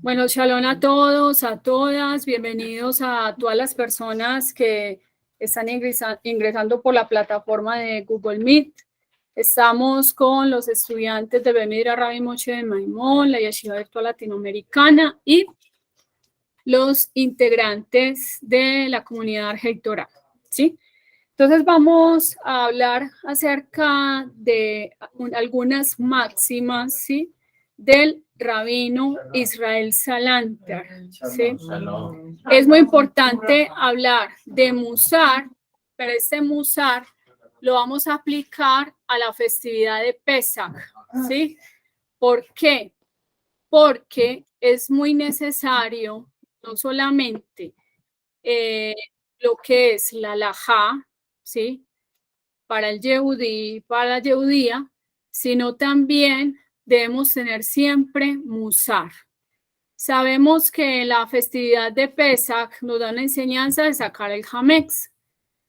Bueno, shalom a todos, a todas, bienvenidos a todas las personas que están ingresando por la plataforma de Google Meet. Estamos con los estudiantes de Bemidra Rabbi Moshe de Maimón, la Yeshiva Virtual Latinoamericana y los integrantes de la comunidad Argel Torah, ¿sí? Entonces vamos a hablar acerca de algunas máximas, ¿sí?, del rabino Israel Salanter, ¿sí? Es muy importante hablar de Musar, pero este Musar lo vamos a aplicar a la festividad de Pesach, ¿sí? ¿Por qué? Porque es muy necesario no solamente lo que es la halajá, ¿sí?, para el Yehudí, para la Yehudía, sino también debemos tener siempre Musar. Sabemos que la festividad de Pesach nos da una enseñanza de sacar el Hametz,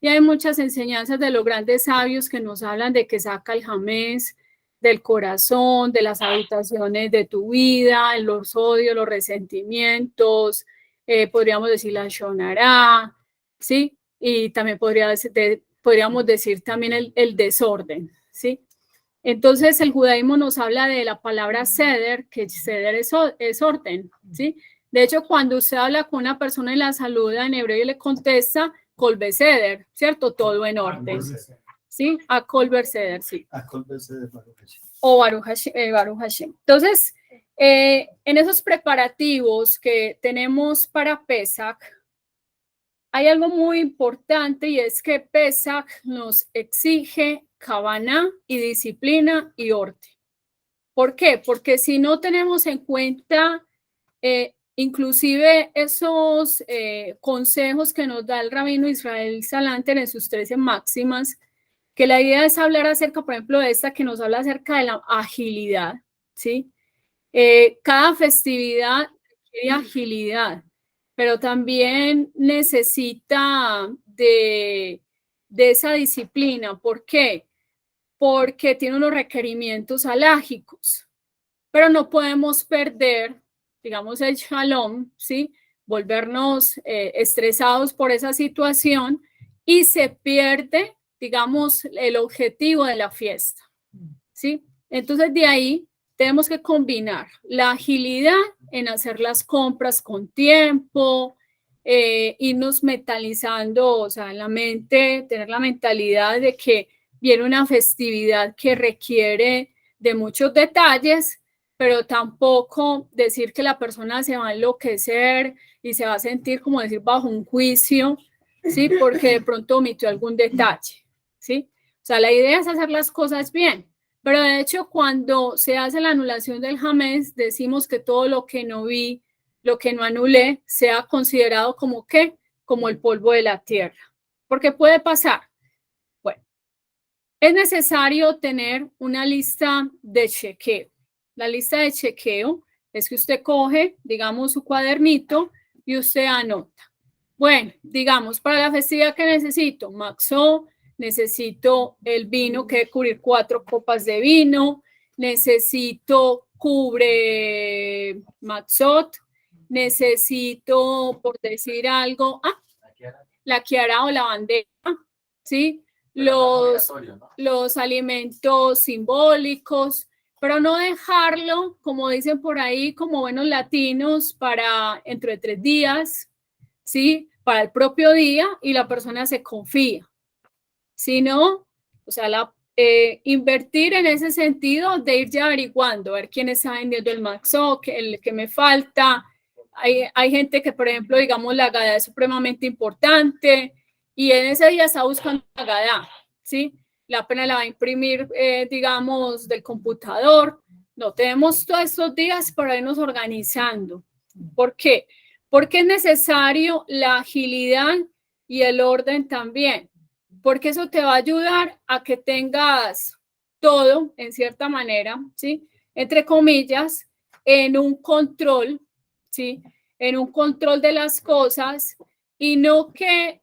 y hay muchas enseñanzas de los grandes sabios que nos hablan de que saca el Hametz del corazón, de las habitaciones de tu vida, los odios, los resentimientos, podríamos decir la Shonará, ¿sí? Y también podríamos decir también el desorden, ¿sí? Entonces el judaísmo nos habla de la palabra seder, que seder es orden, ¿sí? De hecho, cuando usted habla con una persona y la saluda en hebreo y le contesta, kol beseder, ¿cierto? Todo en orden, ¿sí? A kol beseder, sí. A kol beseder, Baruch Hashem. O Baruch Hashem. Entonces, en esos preparativos que tenemos para Pesach, hay algo muy importante, y es que Pesach nos exige Kavaná y disciplina y orden. ¿Por qué? Porque si no tenemos en cuenta inclusive esos consejos que nos da el rabino Israel Salanter en sus 13 máximas, que la idea es hablar acerca, por ejemplo, de esta que nos habla acerca de la agilidad, ¿sí? Cada festividad requiere agilidad, pero también necesita de esa disciplina. ¿Por qué? Porque tiene unos requerimientos alágicos, pero no podemos perder, digamos, el shalom, ¿sí? Volvernos estresados por esa situación, y se pierde, digamos, el objetivo de la fiesta, ¿sí? Entonces, de ahí tenemos que combinar la agilidad en hacer las compras con tiempo, irnos mentalizando, o sea, en la mente, tener la mentalidad de que viene una festividad que requiere de muchos detalles, pero tampoco decir que la persona se va a enloquecer y se va a sentir, como decir, bajo un juicio, ¿sí? Porque de pronto omitió algún detalle, ¿sí? O sea, la idea es hacer las cosas bien. Pero de hecho, cuando se hace la anulación del Hametz, decimos que todo lo que no vi, lo que no anulé, sea considerado como ¿qué? Como el polvo de la tierra. Porque puede pasar. Bueno, es necesario tener una lista de chequeo. La lista de chequeo es que usted coge, digamos, su cuadernito y usted anota. Bueno, digamos, para la festividad que necesito, Maxó, necesito el vino que debe cubrir 4 copas de vino, necesito cubre Maxot, necesito, por decir algo, la kiara o la bandeja, ¿sí? Los alimentos simbólicos, pero no dejarlo, como dicen por ahí, como buenos latinos, para dentro de 3 días, ¿sí? Para el propio día, y la persona se confía. Sino, o sea, invertir en ese sentido de ir ya averiguando, a ver quién está vendiendo el Maxo, el que me falta. Hay gente que, por ejemplo, digamos, la Gadá es supremamente importante, y en ese día está buscando la Gadá, ¿sí? La pena la va a imprimir, digamos, del computador. No tenemos todos estos días para irnos organizando. ¿Por qué? Porque es necesario la agilidad y el orden también, porque eso te va a ayudar a que tengas todo, en cierta manera, ¿sí? Entre comillas, en un control, ¿sí? En un control de las cosas, y no que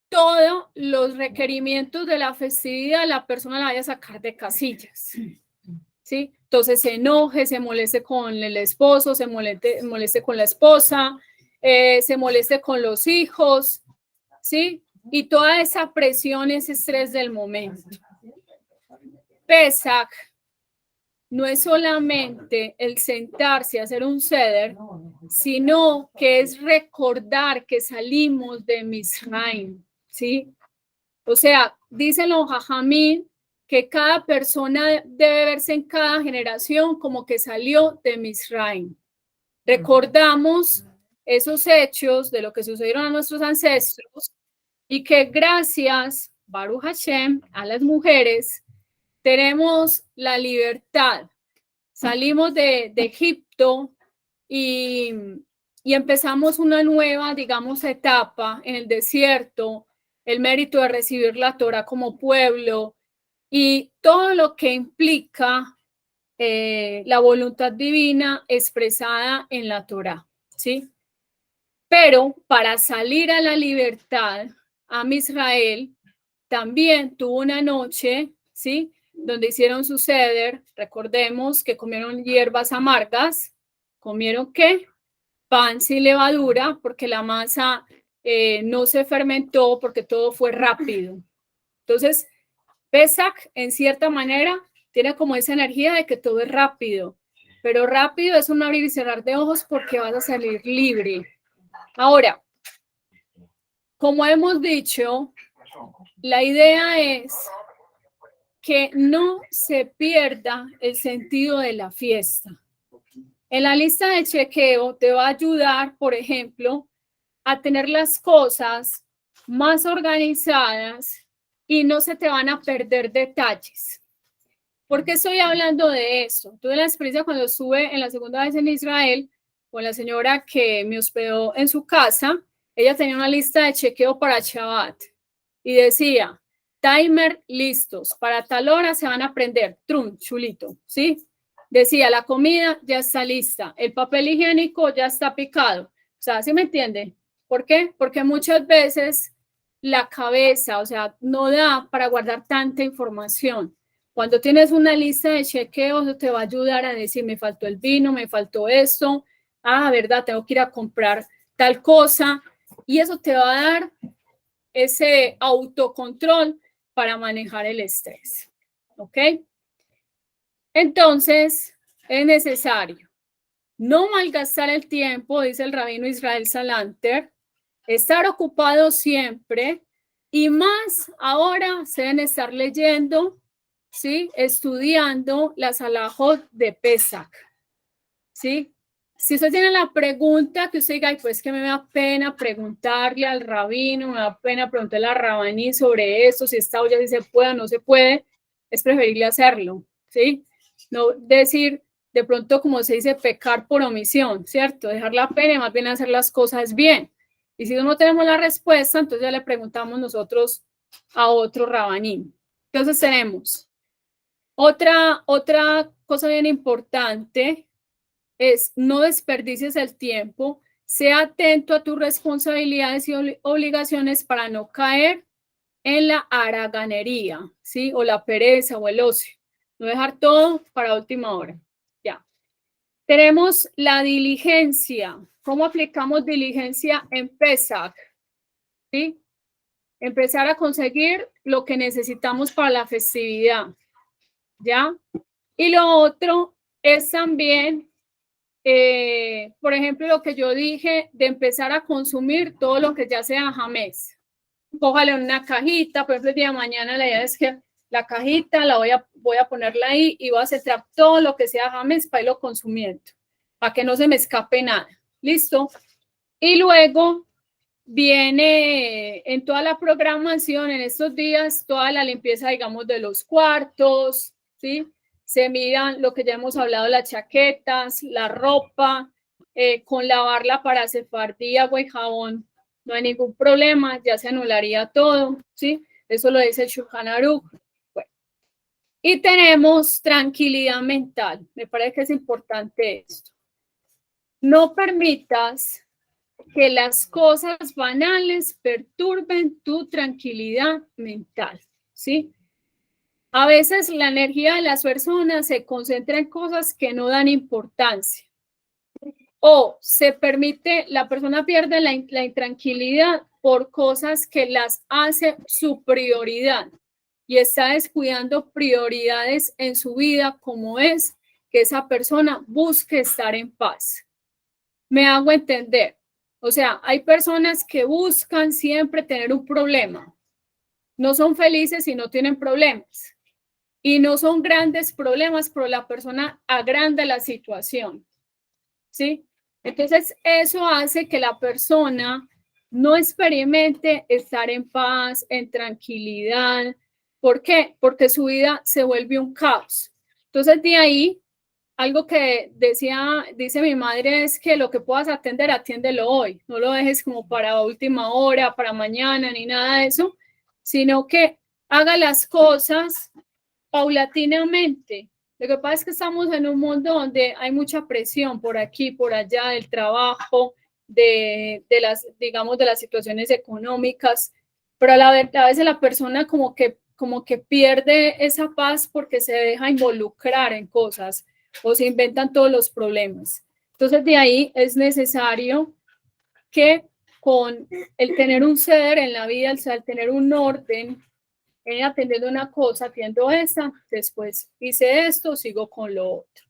todos los requerimientos de la festividad la persona la vaya a sacar de casillas, ¿sí? Entonces se enoje, se moleste con el esposo, se moleste con la esposa, se moleste con los hijos, ¿sí? Y toda esa presión, ese estrés del momento. Pesach no es solamente el sentarse a hacer un seder, sino que es recordar que salimos de Misraim, ¿sí? O sea, dicen los Jajamín que cada persona debe verse en cada generación como que salió de Misraim. Recordamos esos hechos de lo que sucedieron a nuestros ancestros y que gracias, Baruch Hashem, a las mujeres, tenemos la libertad. Salimos de Egipto y empezamos una nueva, digamos, etapa en el desierto, el mérito de recibir la Torah como pueblo y todo lo que implica la voluntad divina expresada en la Torah, ¿sí? Pero para salir a la libertad, Am Israel también tuvo una noche, ¿sí? Donde hicieron su seder. Recordemos que comieron hierbas amargas. ¿Comieron qué? Pan sin levadura, porque la masa no se fermentó, porque todo fue rápido. Entonces, Pesach, en cierta manera, tiene como esa energía de que todo es rápido, pero rápido es un abrir y cerrar de ojos porque vas a salir libre. Ahora, como hemos dicho, la idea es que no se pierda el sentido de la fiesta. En la lista de chequeo te va a ayudar, por ejemplo, a tener las cosas más organizadas y no se te van a perder detalles. ¿Por qué estoy hablando de esto? Tuve la experiencia cuando estuve en la segunda vez en Israel con la señora que me hospedó en su casa. Ella tenía una lista de chequeo para Shabbat y decía, timer listos, para tal hora se van a prender, trum, chulito, ¿sí? Decía, la comida ya está lista, el papel higiénico ya está picado. O sea, ¿sí me entiende? ¿Por qué? Porque muchas veces la cabeza, o sea, no da para guardar tanta información. Cuando tienes una lista de chequeos, eso te va a ayudar a decir, me faltó el vino, me faltó esto, verdad, tengo que ir a comprar tal cosa, y eso te va a dar ese autocontrol para manejar el estrés, ¿ok? Entonces, es necesario no malgastar el tiempo, dice el rabino Israel Salanter, estar ocupado siempre y más ahora se deben estar leyendo, ¿sí? Estudiando las halajot de Pesach, ¿sí? Si usted tiene la pregunta que usted diga, pues que me da pena preguntarle al rabino, me da pena preguntarle al rabaní sobre eso, si esta olla si se puede o no se puede, es preferible hacerlo, ¿sí? No decir, de pronto, como se dice, pecar por omisión, ¿cierto? Dejar la pena y más bien hacer las cosas bien. Y si no tenemos la respuesta, entonces ya le preguntamos nosotros a otro rabaní. Entonces tenemos otra cosa bien importante es no desperdicies el tiempo, sea atento a tus responsabilidades y obligaciones para no caer en la haraganería, ¿sí? O la pereza o el ocio. No dejar todo para última hora. Ya. Tenemos la diligencia. ¿Cómo aplicamos diligencia en Pesach? ¿Sí? Empezar a conseguir lo que necesitamos para la festividad. ¿Ya? Y lo otro es también por ejemplo, lo que yo dije de empezar a consumir todo lo que ya sea jamés. Cójale una cajita, por ejemplo, el día de mañana la idea es que la cajita voy a ponerla ahí y voy a centrar todo lo que sea jamés para irlo consumiendo, para que no se me escape nada. ¿Listo? Y luego viene en toda la programación, en estos días, toda la limpieza, digamos, de los cuartos, ¿sí? Se miran lo que ya hemos hablado, las chaquetas, la ropa, con lavarla para sefardí, agua y jabón, no hay ningún problema, ya se anularía todo, ¿sí? Eso lo dice el Shulchan Aruch. Bueno. Y tenemos tranquilidad mental, me parece que es importante esto. No permitas que las cosas banales perturben tu tranquilidad mental, ¿sí? A veces la energía de las personas se concentra en cosas que no dan importancia. O se permite, la persona pierde la intranquilidad por cosas que las hace su prioridad y está descuidando prioridades en su vida, como es que esa persona busque estar en paz. Me hago entender. O sea, hay personas que buscan siempre tener un problema. No son felices y no tienen problemas. Y no son grandes problemas, pero la persona agranda la situación. ¿Sí? Entonces, eso hace que la persona no experimente estar en paz, en tranquilidad. ¿Por qué? Porque su vida se vuelve un caos. Entonces, de ahí, algo que dice mi madre es que lo que puedas atender, atiéndelo hoy. No lo dejes como para última hora, para mañana, ni nada de eso, sino que haga las cosas paulatinamente. Lo que pasa es que estamos en un mundo donde hay mucha presión por aquí, por allá, del trabajo, las, digamos, de las situaciones económicas, pero a veces la persona como que pierde esa paz porque se deja involucrar en cosas o se inventan todos los problemas. Entonces, de ahí es necesario que con el tener un ser en la vida, el tener un orden, atendiendo una cosa, atiendo esa, después hice esto, sigo con lo otro.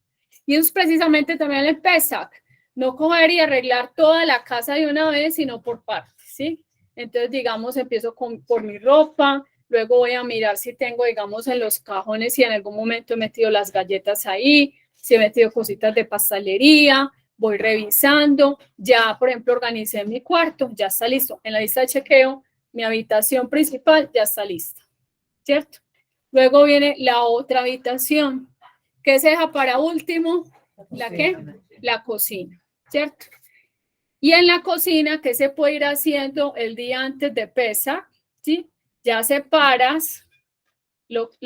Y eso es precisamente también el PESAC, no coger y arreglar toda la casa de una vez, sino por partes, ¿sí? Entonces, digamos, empiezo por mi ropa, luego voy a mirar si tengo, digamos, en los cajones, si en algún momento he metido las galletas ahí, si he metido cositas de pastelería, voy revisando, ya, por ejemplo, organicé mi cuarto, ya está listo. En la lista de chequeo, mi habitación principal ya está lista. ¿Cierto? Luego viene la otra habitación, que se deja para último, ¿la qué? La cocina, ¿cierto? Y en la cocina, ¿qué se puede ir haciendo el día antes de Pesach? ¿Sí? Ya separas los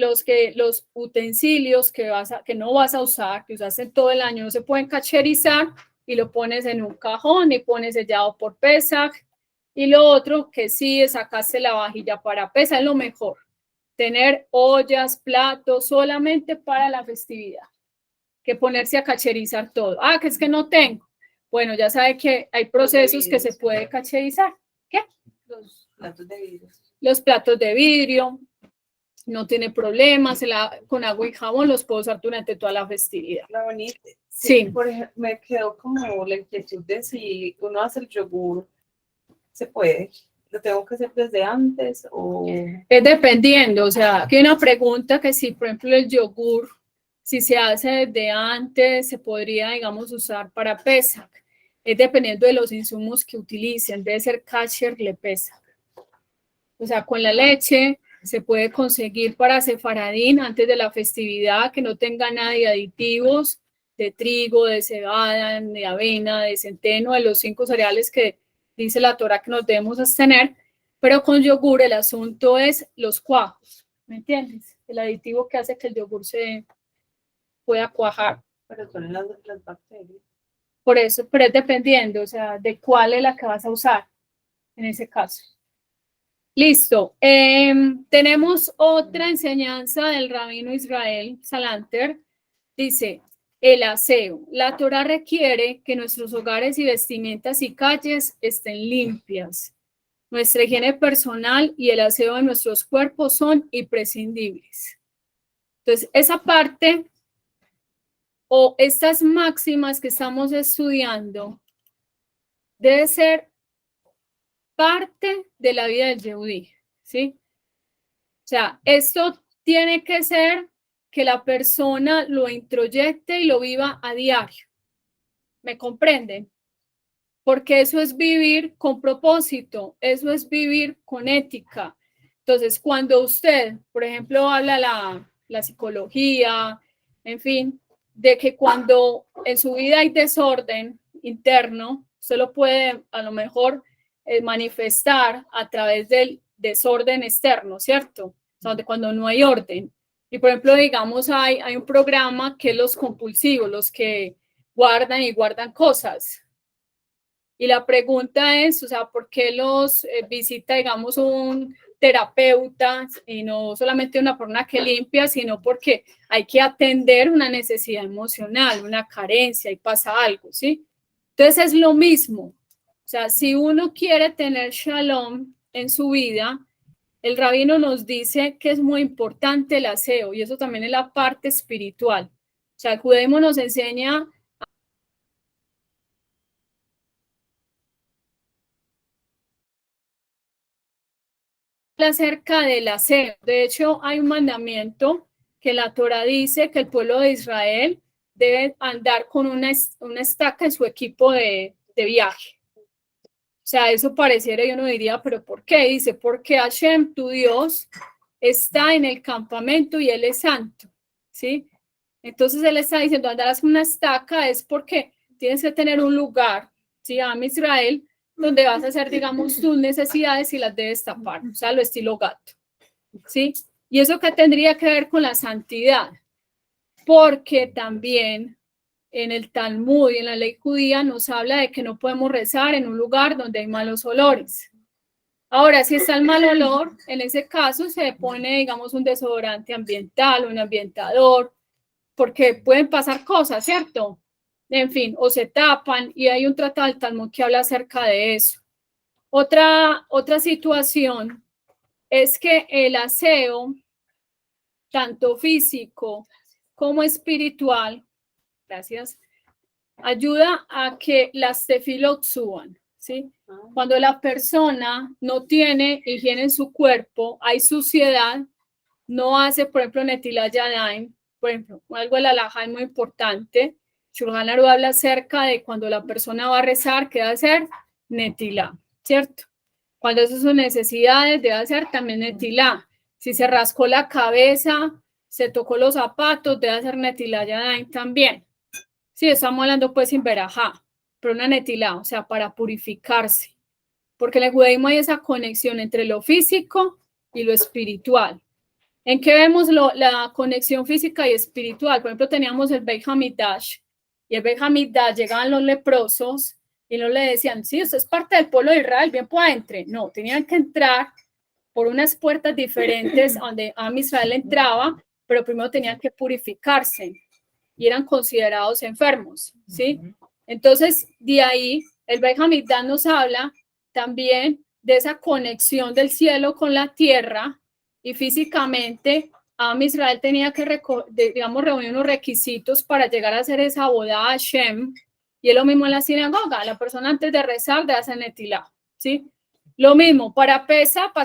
utensilios que no vas a usar, que usaste todo el año, no se pueden cacherizar, y lo pones en un cajón y pones sellado por Pesach. Y lo otro, que sí, sacaste la vajilla para Pesach, es lo mejor. Tener ollas, platos solamente para la festividad, que ponerse a cacherizar todo. Ah, que es que no tengo. Bueno, ya sabe que hay procesos que se puede cacherizar. ¿Qué? Los platos de vidrio. Los platos de vidrio, no tiene problemas, con agua y jabón los puedo usar durante toda la festividad. La bonita. Sí. Por ejemplo, me quedó como la inquietud de si uno hace el yogur, ¿se puede? ¿Lo tengo que hacer desde antes o...? Es dependiendo, o sea, aquí hay una pregunta que si, por ejemplo, el yogur, si se hace desde antes, se podría, digamos, usar para Pesach. Es dependiendo de los insumos que utilicen, debe ser kasher le Pesach. O sea, con la leche se puede conseguir para sefaradín antes de la festividad, que no tenga nada de aditivos, de trigo, de cebada, de avena, de centeno, de los 5 cereales que dice la Torah que nos debemos abstener, pero con yogur el asunto es los cuajos, ¿me entiendes? El aditivo que hace que el yogur se pueda cuajar. Pero son las bacterias. Por eso, pero es dependiendo, o sea, de cuál es la que vas a usar en ese caso. Listo. Tenemos otra enseñanza del rabino Israel Salanter. Dice, el aseo. La Torah requiere que nuestros hogares y vestimentas y calles estén limpias. Nuestra higiene personal y el aseo de nuestros cuerpos son imprescindibles. Entonces, esa parte o estas máximas que estamos estudiando debe ser parte de la vida del Yehudí, ¿sí? O sea, esto tiene que ser que la persona lo introyecte y lo viva a diario. ¿Me comprenden? Porque eso es vivir con propósito, eso es vivir con ética. Entonces, cuando usted, por ejemplo, habla la psicología, en fin, de que cuando en su vida hay desorden interno, usted lo puede a lo mejor manifestar a través del desorden externo, ¿cierto? O sea, cuando no hay orden. Y por ejemplo, digamos, hay un programa que es los compulsivos, los que guardan y guardan cosas. Y la pregunta es, o sea, ¿por qué los visita, digamos, un terapeuta y no solamente una persona que limpia, sino porque hay que atender una necesidad emocional, una carencia y pasa algo, ¿sí? Entonces es lo mismo. O sea, si uno quiere tener shalom en su vida, el rabino nos dice que es muy importante el aseo y eso también es la parte espiritual. O sea, el judaísmo nos enseña acerca del aseo. De hecho, hay un mandamiento que la Torah dice que el pueblo de Israel debe andar con una estaca en su equipo de viaje. O sea, eso pareciera, y uno diría, ¿pero por qué? Dice, porque Hashem, tu Dios, está en el campamento y Él es santo, ¿sí? Entonces Él está diciendo, andarás con una estaca es porque tienes que tener un lugar, ¿sí? A Israel, donde vas a hacer, digamos, tus necesidades y las debes tapar, o sea, lo estilo gato, ¿sí? Y eso que tendría que ver con la santidad, porque también en el Talmud y en la ley judía nos habla de que no podemos rezar en un lugar donde hay malos olores. Ahora, si está el mal olor, en ese caso se pone, digamos, un desodorante ambiental, un ambientador, porque pueden pasar cosas, ¿cierto? En fin, o se tapan y hay un tratado del Talmud que habla acerca de eso. Otra situación es que el aseo, tanto físico como espiritual, gracias, ayuda a que las tefilot suban, ¿sí? Cuando la persona no tiene higiene en su cuerpo, hay suciedad, no hace, por ejemplo, netilat yadayim, por ejemplo, algo de la halajá es muy importante. Shulchan Aruch habla acerca de cuando la persona va a rezar, ¿qué debe hacer? Netilá, ¿cierto? Cuando esas son necesidades, debe hacer también netilá. Si se rascó la cabeza, se tocó los zapatos, debe hacer netilat yadayim también. Sí, estamos hablando pues sin verajá, pero una netilá, o sea, para purificarse. Porque en el judaísmo hay esa conexión entre lo físico y lo espiritual. ¿En qué vemos la conexión física y espiritual? Por ejemplo, teníamos el Beit Hamidash, y el Beit Hamidash llegaban los leprosos y no le decían, sí, usted es parte del pueblo de Israel, bien pueda entre. No, tenían que entrar por unas puertas diferentes donde Am Israel entraba, pero primero tenían que purificarse y eran considerados enfermos, ¿sí? Entonces, de ahí, el Beit Hamidash nos habla también de esa conexión del cielo con la tierra y físicamente Am Israel tenía que, digamos, reunir unos requisitos para llegar a hacer esa boda a Hashem, y es lo mismo en la sinagoga, la persona antes de rezar debe hacer netilá, ¿sí? Lo mismo, para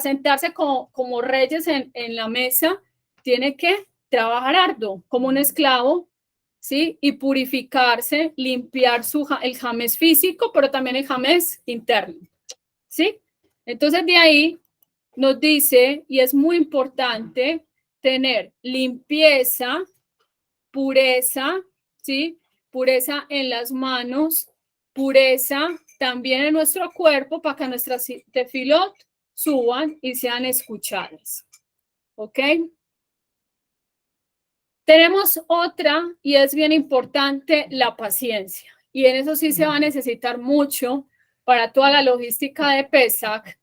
sentarse como reyes en la mesa, tiene que trabajar arduo, como un esclavo, ¿sí? Y purificarse, limpiar el jamés físico, pero también el jamés interno, ¿sí? Entonces de ahí nos dice, y es muy importante tener limpieza, pureza, ¿sí? Pureza en las manos, pureza también en nuestro cuerpo para que nuestras tefilot suban y sean escuchadas, ¿ok? Tenemos otra y es bien importante, la paciencia. Y en eso sí se va a necesitar mucho para toda la logística de Pesach,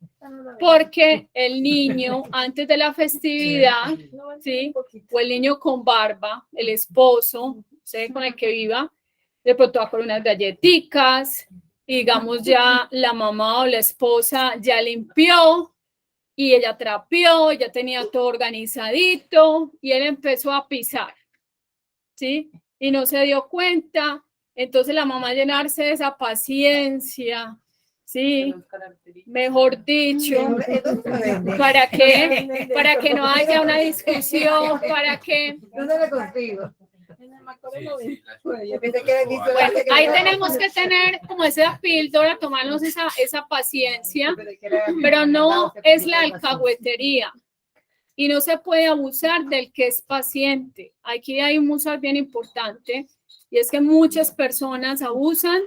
porque el niño antes de la festividad, ¿sí? O el niño con barba, el esposo, ¿sí? Con el que viva, de pronto va por unas galletitas, y digamos ya la mamá o la esposa ya limpió, y ella trapeó, ya tenía todo organizadito, y él empezó a pisar, ¿sí? Y no se dio cuenta, entonces la mamá llenarse de esa paciencia, ¿sí? Mejor dicho, ¿para qué? Para que no haya una discusión, para que... Bueno, ahí tenemos que tener como esa píldora, tomarnos esa paciencia, pero no es la alcahuetería y no se puede abusar del que es paciente. Aquí hay un usar bien importante y es que muchas personas abusan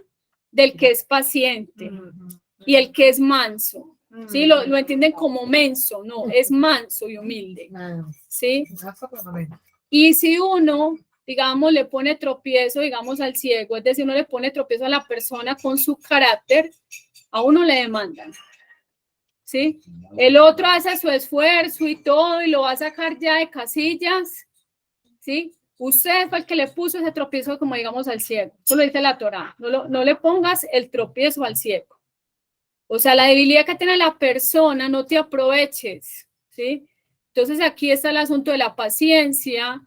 del que es paciente y el que es manso. ¿Sí? Lo entienden como menso, no, es manso y humilde. ¿Sí? Y si uno, digamos, le pone tropiezo, digamos, al ciego, es decir, uno le pone tropiezo a la persona con su carácter, a uno le demandan. ¿sí? El otro hace su esfuerzo y todo y lo va a sacar ya de casillas, ¿sí? Usted fue el que le puso ese tropiezo, como digamos, al ciego. Eso lo dice la Torá. No le pongas el tropiezo al ciego. O sea, la debilidad que tiene la persona, no te aproveches, ¿sí? Entonces aquí está el asunto de la paciencia.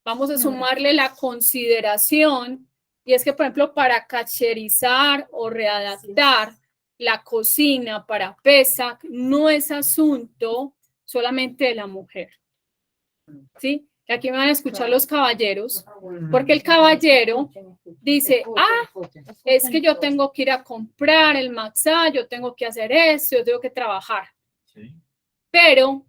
Vamos a sumarle la consideración. Y es que, por ejemplo, para cacherizar o readaptar la cocina para Pesach no es asunto solamente de la mujer, ¿sí? Y aquí me van a escuchar los caballeros, porque el caballero dice, es que yo tengo que ir a comprar el matzá, yo tengo que hacer esto, yo tengo que trabajar. Pero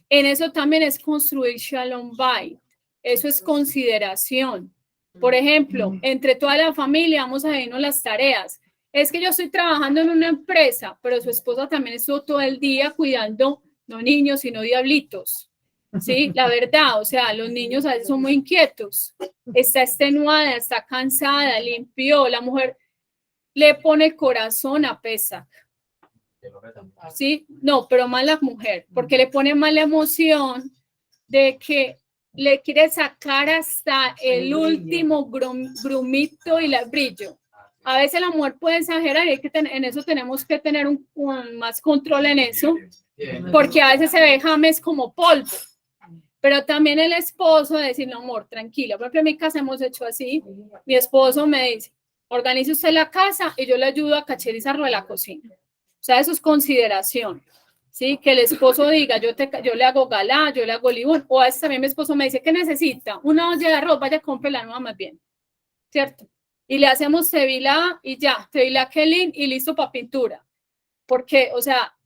en eso también es construir Shalom Bayit, eso es consideración. Por ejemplo, entre toda la familia vamos a dividirnos las tareas. Es que yo estoy trabajando en una empresa, pero su esposa también estuvo todo el día cuidando, no niños, sino diablitos. Sí, la verdad, o sea, los niños a veces son muy inquietos. Está extenuada, está cansada, limpió. La mujer le pone el corazón a Pesach. Sí, no, pero más la mujer, porque le pone más la emoción de que le quiere sacar hasta el último grumito y el brillo. A veces la mujer puede exagerar y hay que en eso tenemos que tener más control en eso, porque a veces se ve James como polvo. Pero también el esposo decir, no, amor, tranquila. Por ejemplo, en mi casa hemos hecho así. Mi esposo me dice, organice usted la casa y yo le ayudo a cacherizarlo de la cocina. O sea, eso es consideración. ¿Sí? Que el esposo diga, yo le hago galá, yo le hago libún. O a veces también mi esposo me dice, ¿qué necesita? Una olla de arroz, vaya, compre la nueva más bien. ¿Cierto? Y le hacemos tevilá y ya, tevilá kelin y listo para pintura. Porque, o sea,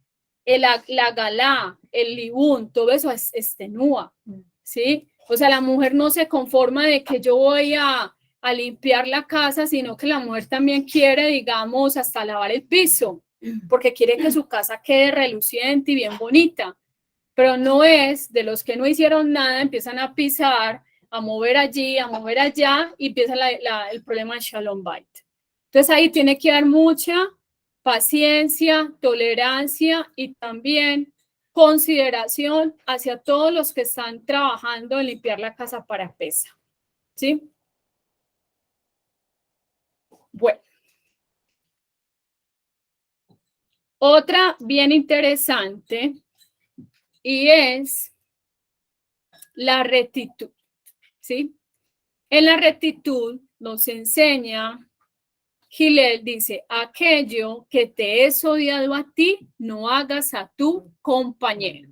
la galá, el libún, todo eso extenúa, ¿sí? O sea, la mujer no se conforma de que yo voy a limpiar la casa, sino que la mujer también quiere, digamos, hasta lavar el piso, porque quiere que su casa quede reluciente y bien bonita. Pero no es de los que no hicieron nada, empiezan a pisar, a mover allí, a mover allá, y empieza el problema de Shalom Bayit. Entonces ahí tiene que dar mucha paciencia, tolerancia y también consideración hacia todos los que están trabajando en limpiar la casa para Pesach, ¿sí? Bueno. Otra bien interesante y es la rectitud, ¿sí? En la rectitud nos enseña Gilel, dice, aquello que te es odiado a ti, no hagas a tu compañero.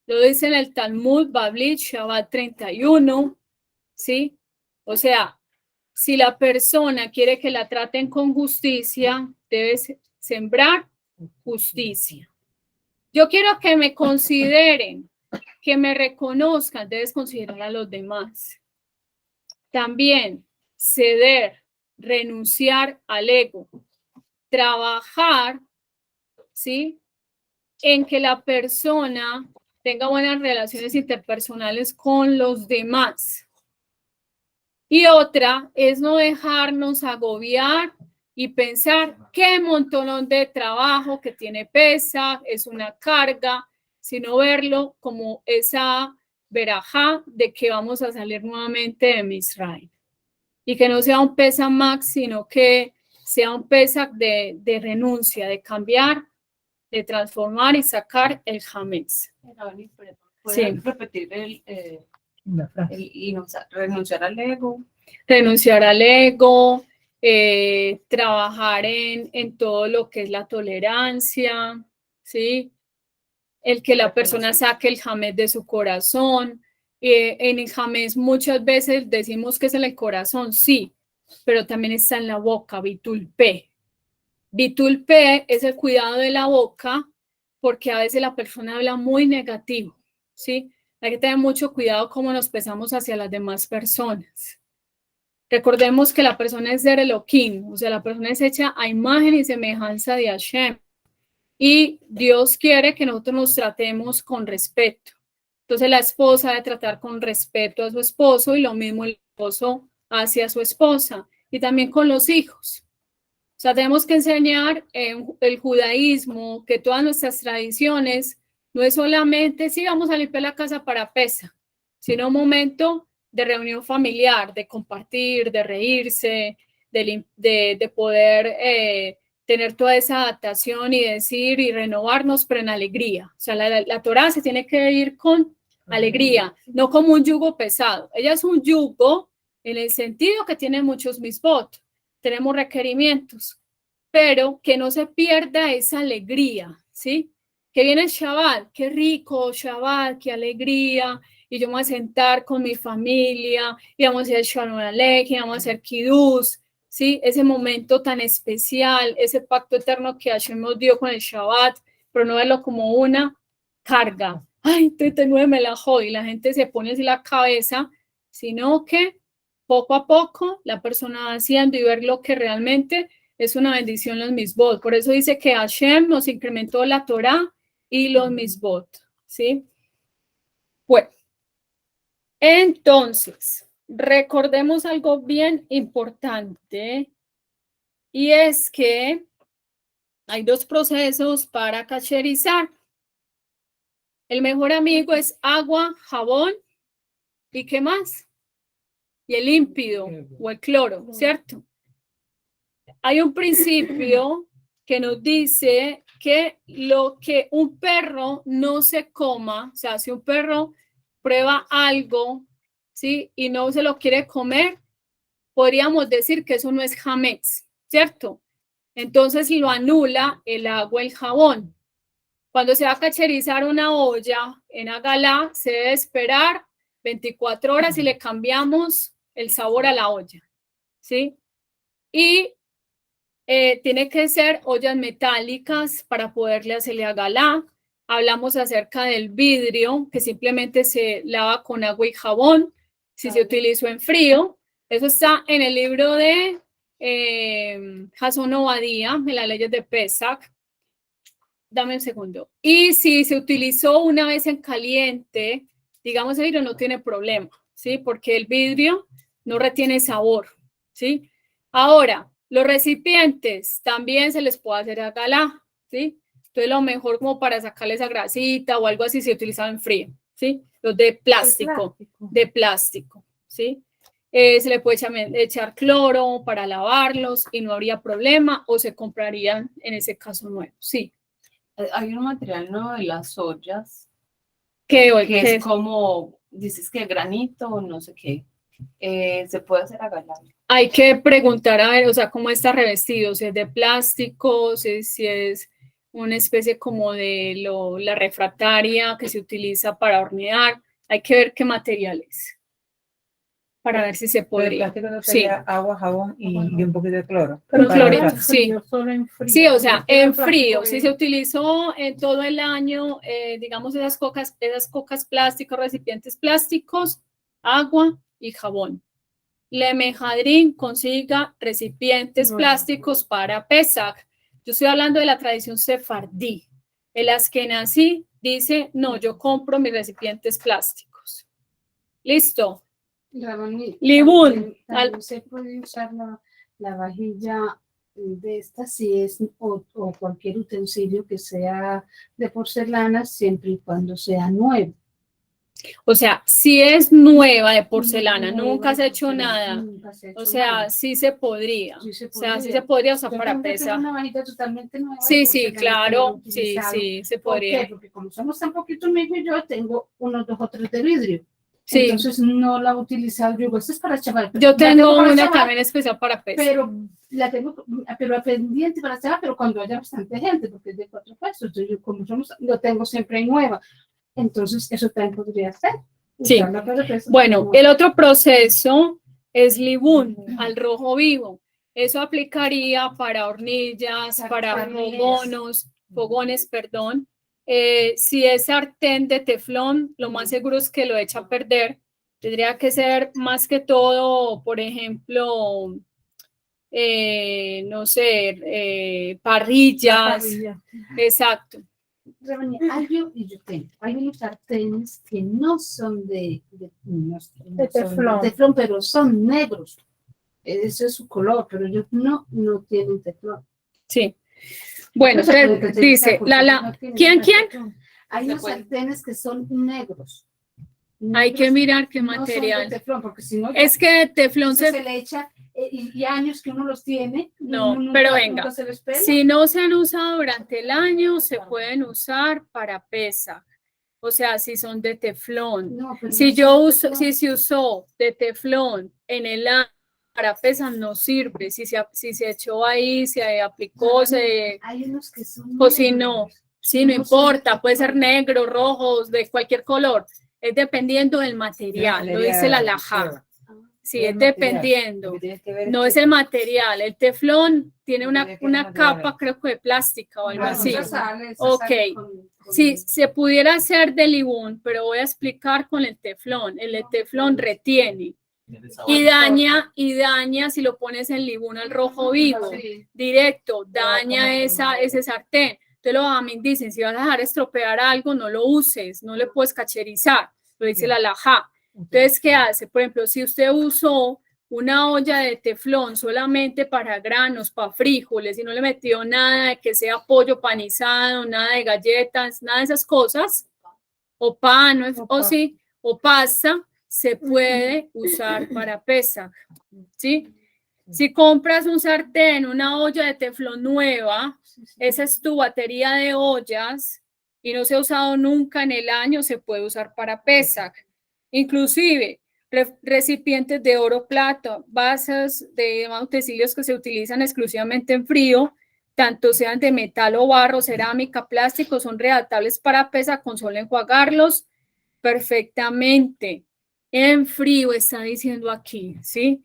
Lo dice en el Talmud Bavli Shabbat 31, ¿sí? O sea, si la persona quiere que la traten con justicia, debes sembrar justicia. Yo quiero que me consideren, que me reconozcan, debes considerar a los demás. También ceder, renunciar al ego, trabajar, ¿sí? En que la persona tenga buenas relaciones interpersonales con los demás. Y otra es no dejarnos agobiar y pensar qué montón de trabajo que tiene Pesach, es una carga, sino verlo como esa verajá de que vamos a salir nuevamente de Misraim. Y que no sea un Pesach max, sino que sea un Pesach de renuncia, de cambiar, de transformar y sacar el Hametz. ¿Pueden repetir renunciar al ego? Renunciar al ego, trabajar en todo lo que es la tolerancia, ¿sí? El que la persona saque el Hametz de su corazón. En el Hametz muchas veces decimos que es en el corazón, sí, pero también está en la boca, Bitul Pe. Bitul Pe es el cuidado de la boca, porque a veces la persona habla muy negativo, ¿sí? Hay que tener mucho cuidado cómo nos expresamos hacia las demás personas. Recordemos que la persona es der Elohim, o sea, la persona es hecha a imagen y semejanza de Hashem. Y Dios quiere que nosotros nos tratemos con respeto. Entonces la esposa debe tratar con respeto a su esposo y lo mismo el esposo hacia su esposa y también con los hijos. O sea, tenemos que enseñar en el judaísmo que todas nuestras tradiciones no es solamente si vamos a limpiar la casa para Pesaj, sino un momento de reunión familiar, de compartir, de reírse, de poder tener toda esa adaptación y decir y renovarnos, pero en alegría. O sea, la Torá se tiene que ir con alegría, no como un yugo pesado. Ella es un yugo en el sentido que tiene muchos misbot, tenemos requerimientos, pero que no se pierda esa alegría, ¿sí? Que viene el Shabbat, qué rico Shabbat, qué alegría, y yo me voy a sentar con mi familia, y vamos a hacer Shalom Aleichem, vamos a hacer Kiddush, ¿sí? Ese momento tan especial, ese pacto eterno que Hashem nos dio con el Shabbat, pero no verlo como una carga. Ay, 39 me la jodí, y la gente se pone así la cabeza, sino que poco a poco la persona va haciendo y ver lo que realmente es una bendición los misbot. Por eso dice que Hashem nos incrementó la Torá y los misbot, ¿sí? Bueno, entonces, recordemos algo bien importante y es que hay dos procesos para cacherizar. El mejor amigo es agua, jabón y ¿qué más? Y el límpido o el cloro, ¿cierto? Hay un principio que nos dice que lo que un perro no se coma, o sea, si un perro prueba algo, ¿sí? Y no se lo quiere comer, podríamos decir que eso no es hametz, ¿cierto? Entonces lo anula el agua, el jabón. Cuando se va a cacherizar una olla en Agalá, se debe esperar 24 horas y le cambiamos el sabor a la olla, ¿sí? Y tiene que ser ollas metálicas para poderle hacerle Agalá. Hablamos acerca del vidrio, que simplemente se lava con agua y jabón, si se utilizó en frío. Eso está en el libro de Jason Obadía, en las leyes de Pesach. Dame un segundo. Y si se utilizó una vez en caliente, digamos el vidrio no tiene problema, ¿sí? Porque el vidrio no retiene sabor, ¿sí? Ahora, los recipientes también se les puede hacer Agalá, ¿sí? Entonces lo mejor como para sacarle esa grasita o algo así se utiliza en frío, ¿sí? Los de plástico, ¿sí? Se le puede echar cloro para lavarlos y no habría problema o se comprarían en ese caso nuevos, sí. Hay un material nuevo de las ollas Que es como, dices que granito o no sé qué. Se puede hacer Agalá. Hay que preguntar a ver, o sea, cómo está revestido, si es de plástico, si es una especie como de la refractaria que se utiliza para hornear. Hay que ver qué material es para ver si se podría. El plástico no sería agua, jabón y un poquito de cloro. Con clorito, sí. Solo en frío. Sí, o sea, en frío. Si se utilizó en todo el año, digamos, esas cocas plásticos, recipientes plásticos, agua y jabón. Le Mejadrín consiga recipientes plásticos para Pesach. Yo estoy hablando de la tradición sefardí. El Askenazí dice, no, yo compro mis recipientes plásticos. ¿Listo? Libún. También se puede usar la vajilla de esta si es o cualquier utensilio que sea de porcelana siempre y cuando sea nuevo. O sea, si es nueva de porcelana, nunca has hecho nada. O sea, sí se podría. Sí se O sea, sí podría. se podría usar Yo para tengo que Pesach. tener una vajilla totalmente nueva. Sí, sí, porcelana claro. que no he Sí, utilizado. sí, se ¿Por podría. qué? Porque como somos tan poquitos, mi hijo y yo tengo unos 2 o 3 de vidrio. Sí. Entonces no la he utilizado. Yo digo, esto es para chaval. Yo tengo una también especial para Pesach. Pero la tengo pero pendiente para chaval, pero cuando haya bastante gente, porque es de 4 pesos. Entonces yo, como somos, lo tengo siempre nueva. Entonces eso también podría ser. Sí. Bueno, el otro proceso es libún, al rojo vivo. Eso aplicaría para hornillas, para fogones, perdón. Si es sartén de teflón, lo más seguro es que lo echa a perder. Tendría que ser más que todo, por ejemplo, no sé, parrillas. Exacto. Hay unos sartenes que no son de teflón, pero son negros. ese es su color, pero ellos no tienen teflón. Sí. Bueno, No se puede entonces utilizar dice, porque no tienen ¿quién? teflón. Hay Se unos puede. sartenes que son negros. Hay que mirar qué no son de material. teflón, porque si no, Es que teflón entonces se le echa y años que uno los tiene. No, uno pero nunca- venga, nunca se les pela. si no se han usado durante el año, se pueden usar para pesa. O sea, si son de teflón. No, pero Si no yo son de uso, teflón. si se usó de teflón en el año para pesas no sirve. Si se echó ahí, se aplicó, se Hay unos que son cocinó. negros. Sí, no No son de importa, puede ser teflón. negro, rojos, de cualquier color. Es dependiendo del material, lo dice la alajá. Sí, es dependiendo. No es el material. El teflón tiene una capa, creo que de plástica o algo Ah, así. esa sale Ok. con- Sí, se pudiera hacer de libún, pero voy a explicar con el teflón. El teflón retiene y daña si lo pones en libún al rojo vivo, Sí. directo, daña ese sartén. Entonces los amín dicen, si vas a dejar estropear algo, no lo uses, no le puedes cacherizar, lo dice la alajá. Entonces, ¿qué hace? Por ejemplo, si usted usó una olla de teflón solamente para granos, para frijoles, y no le metió nada de que sea pollo panizado, nada de galletas, nada de esas cosas, o pan, o pasta, se puede usar para pesa, ¿sí? Si compras un sartén, una olla de teflón nueva, esa es tu batería de ollas y no se ha usado nunca en el año, se puede usar para Pesach. Inclusive recipientes de oro, plata, vasos de utensilios que se utilizan exclusivamente en frío, tanto sean de metal o barro, cerámica, plástico, son readaptables para Pesach con solo enjuagarlos perfectamente. En frío está diciendo aquí, ¿sí?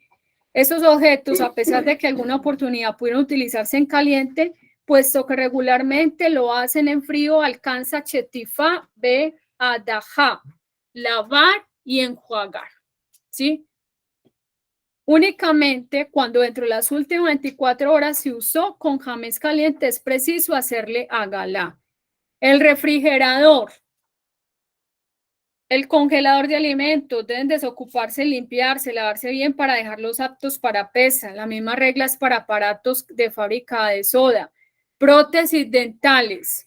Estos objetos, a pesar de que alguna oportunidad pudieron utilizarse en caliente, puesto que regularmente lo hacen en frío, alcanza chetifá be adajá, lavar y enjuagar, ¿sí? Únicamente cuando dentro de las últimas 24 horas se usó con jamés caliente es preciso hacerle agalá. El refrigerador, el congelador de alimentos deben desocuparse, limpiarse, lavarse bien para dejarlos aptos para pesa. La misma regla es para aparatos de fábrica de soda. Prótesis dentales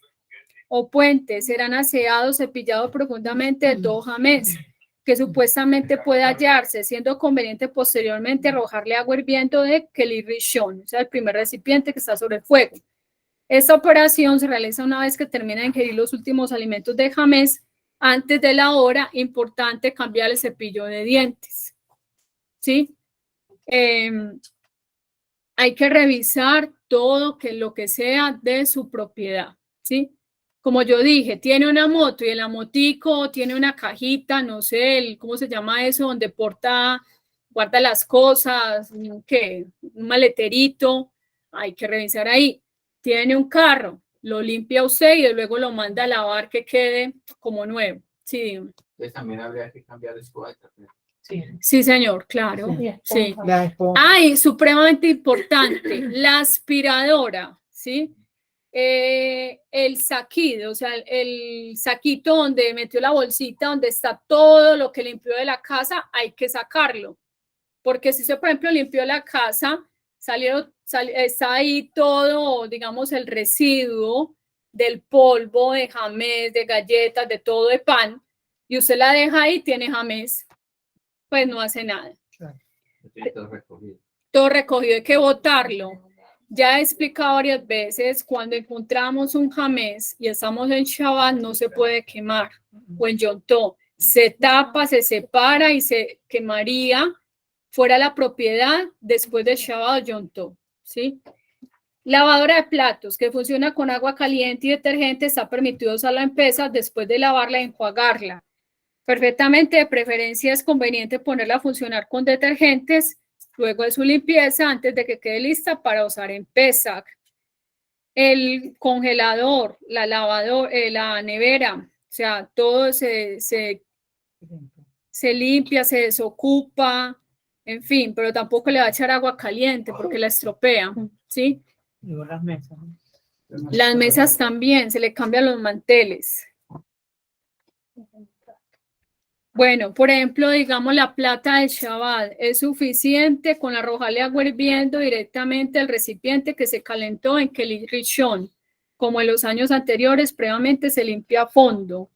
o puentes serán aseados, cepillados profundamente de todo jamés que supuestamente puede hallarse, siendo conveniente posteriormente arrojarle agua hirviendo de Keli Rishon, o sea, el primer recipiente que está sobre el fuego. Esta operación se realiza una vez que termina de ingerir los últimos alimentos de jamés. Antes de la hora, importante cambiar el cepillo de dientes, ¿sí? Hay que revisar todo lo que sea de su propiedad, ¿sí? Como yo dije, tiene una moto y en la motico tiene una cajita, no sé, ¿cómo se llama eso? Donde guarda las cosas, ¿qué? Un maleterito, hay que revisar ahí. Tiene un carro, lo limpia usted y luego lo manda a lavar que quede como nuevo. Sí, Entonces también habría que cambiar el suéter. sí, señor, claro. Sí. La esponja. Ay, supremamente importante, la aspiradora, ¿sí? El saquito, o sea, el saquito donde metió la bolsita, donde está todo lo que limpió de la casa, hay que sacarlo. Porque si usted, por ejemplo, limpió la casa, está ahí todo, digamos, el residuo del polvo, de jamés, de galletas, de todo, de pan, y usted la deja ahí, tiene jamés, pues no hace nada. Todo recogido. Todo recogido, hay que botarlo. Ya he explicado varias veces, cuando encontramos un jamés y estamos en Shabbat, no se puede quemar, o en Yom Tov. Se tapa, se separa y se quemaría fuera la propiedad después de Shabbat o Yom Tov, ¿sí? Lavadora de platos, que funciona con agua caliente y detergente, está permitido usarla en pesas después de lavarla y enjuagarla. Perfectamente, de preferencia es conveniente ponerla a funcionar con detergentes luego de su limpieza antes de que quede lista para usar en Pesach. El congelador, la lavadora, la nevera, o sea, todo se limpia, se desocupa, en fin, pero tampoco le va a echar agua caliente porque la estropea, ¿sí? Digo, las mesas. ¿No? Las mesas también, se le cambian los manteles. Bueno, por ejemplo, digamos la plata del Shabbat es suficiente con arrojarle agua hirviendo directamente al recipiente que se calentó en Keli Rishon. Como en los años anteriores, previamente se limpia a fondo.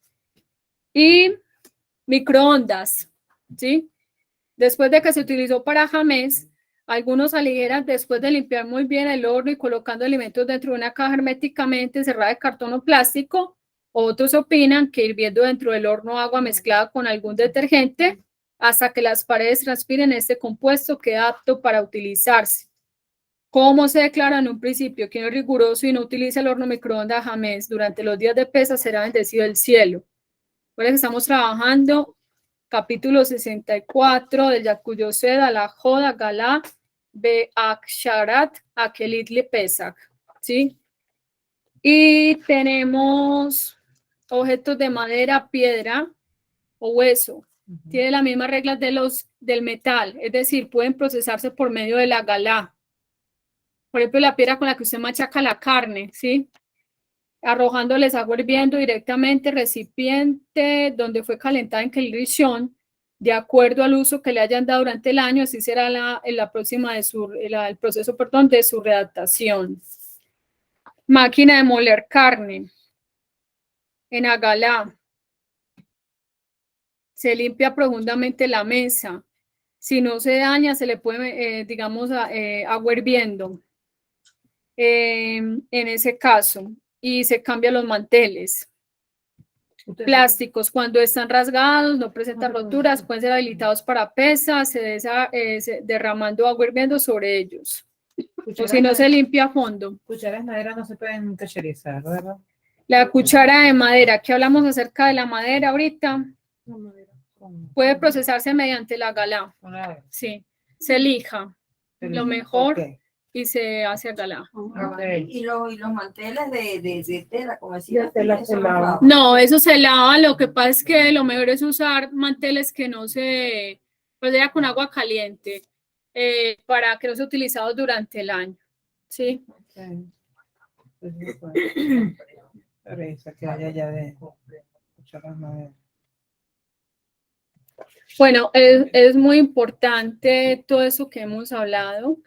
Y microondas, ¿sí? Después de que se utilizó para jamés, algunos aligeran después de limpiar muy bien el horno y colocando alimentos dentro de una caja herméticamente cerrada de cartón o plástico. Otros opinan que hirviendo dentro del horno agua mezclada con algún detergente hasta que las paredes transpiren este compuesto queda apto para utilizarse. Como se declara en un principio, quien es riguroso y no utiliza el horno microondas jamés durante los días de pesa será bendecido del cielo. Por eso estamos trabajando capítulo 64 del Yakuyo Seda, la Joda Galá Beaksharat Akelit Le Pesach, ¿sí? Y tenemos objetos de madera, piedra o hueso. Tiene las mismas reglas del metal, es decir, pueden procesarse por medio de la galá. Por ejemplo, la piedra con la que usted machaca la carne, ¿sí? Arrojándoles agua hirviendo directamente al recipiente donde fue calentada en Keli Rishon, de acuerdo al uso que le hayan dado durante el año, así será el proceso de su redactación. Máquina de moler carne. En Agalá se limpia profundamente la mesa. Si no se daña, se le puede, agua hirviendo. En ese caso, y se cambian los manteles. Plásticos, cuando están rasgados, no presentan roturas, pueden ser habilitados para pesas, derramando agua hirviendo sobre ellos. O si no, se limpia a fondo. Cucharas de madera no se pueden cacherizar, ¿verdad? La cuchara de madera, que hablamos acerca de la madera ahorita, puede procesarse mediante la galá. Sí, se lija lo mejor y se hace galá. Y los manteles de tela, como decía. De tela se lava. No, eso se lava. Lo que pasa es que lo mejor es usar manteles que no se procedan con agua caliente para que no sean utilizados durante el año. ¿Sí? Revisa que haya ya de cucharas de madera. Bueno, es muy importante todo eso que hemos hablado.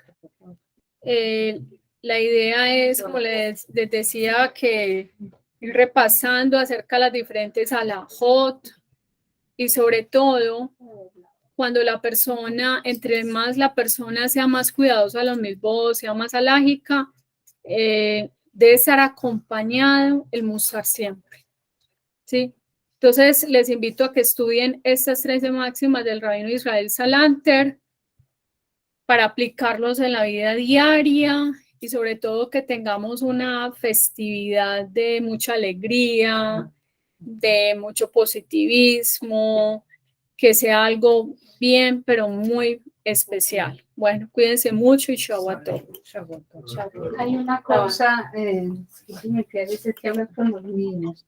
La idea es, como les decía, que ir repasando acerca de las diferentes alajot y sobre todo cuando la persona, entre más la persona sea más cuidadosa a los mismos, sea más alágica, debe estar acompañado el musar siempre, ¿sí? Entonces, les invito a que estudien estas 13 máximas del Rabino Israel Salanter para aplicarlos en la vida diaria y sobre todo que tengamos una festividad de mucha alegría, de mucho positivismo, que sea algo bien, pero muy especial. Bueno, cuídense mucho y Shabbat Tov. Hay una cosa que a veces que hablar con los niños.